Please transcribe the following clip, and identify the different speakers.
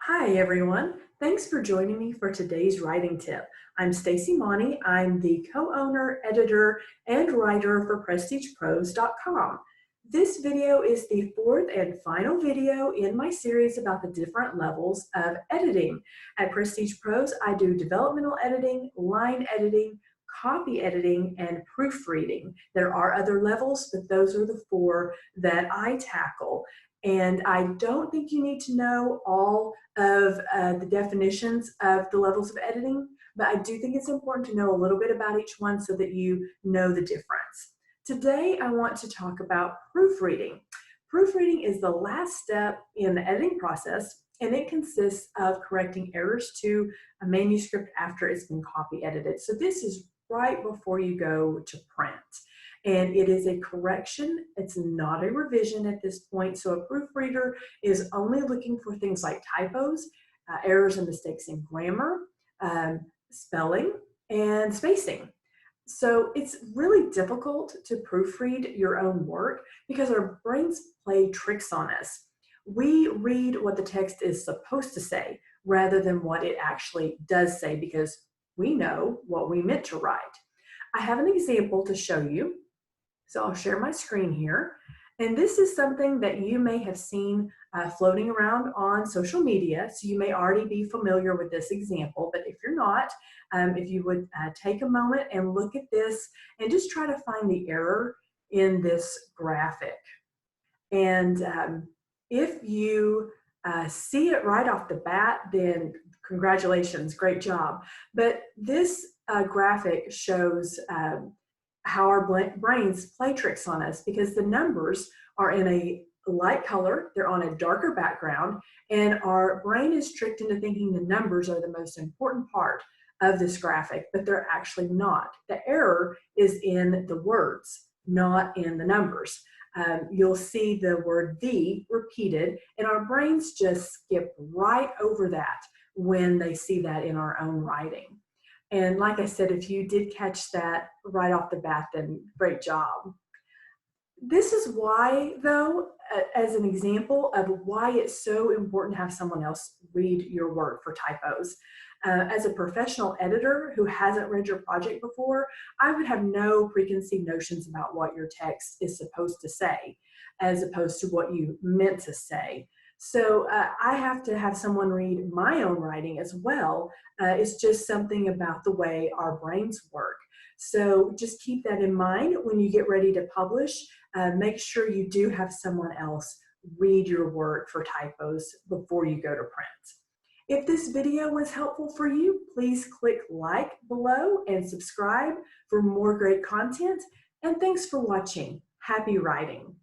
Speaker 1: Hi everyone, thanks for joining me for today's writing tip. I'm Staci Mauney. I'm the co-owner, editor, and writer for PrestigeProse.com. This video is the fourth and final video in my series about the different levels of editing. At Prestige Prose, I do developmental editing, line editing, copy editing, and proofreading. There are other levels, but those are the four that I tackle. And I don't think you need to know all of the definitions of the levels of editing, but I do think it's important to know a little bit about each one so that you know the difference. Today, I want to talk about proofreading. Proofreading is the last step in the editing process, and it consists of correcting errors to a manuscript after it's been copy edited. So this is right before you go to print. And it is a correction. It's not a revision at this point. So a proofreader is only looking for things like typos, errors and mistakes in grammar, spelling, and spacing. So it's really difficult to proofread your own work because our brains play tricks on us. We read what the text is supposed to say rather than what it actually does say because we know what we meant to write. I have an example to show you. So I'll share my screen here. And this is something that you may have seen floating around on social media. So you may already be familiar with this example, but if you're not, if you would take a moment and look at this and just try to find the error in this graphic. And if you see it right off the bat, then congratulations, great job. But this graphic shows how our brains play tricks on us because the numbers are in a light color, they're on a darker background, and our brain is tricked into thinking the numbers are the most important part of this graphic, but they're actually not. The error is in the words, not in the numbers. You'll see the word "the" repeated, and our brains just skip right over that when they see that in our own writing. And like I said, if you did catch that right off the bat, then great job. This is why, though, as an example of why it's so important to have someone else read your work for typos. As a professional editor who hasn't read your project before, I would have no preconceived notions about what your text is supposed to say, as opposed to what you meant to say. So I have to have someone read my own writing as well. It's just something about the way our brains work. So just keep that in mind when you get ready to publish. Make sure you do have someone else read your work for typos before you go to print. If this video was helpful for you, please click like below and subscribe for more great content. And thanks for watching. Happy writing.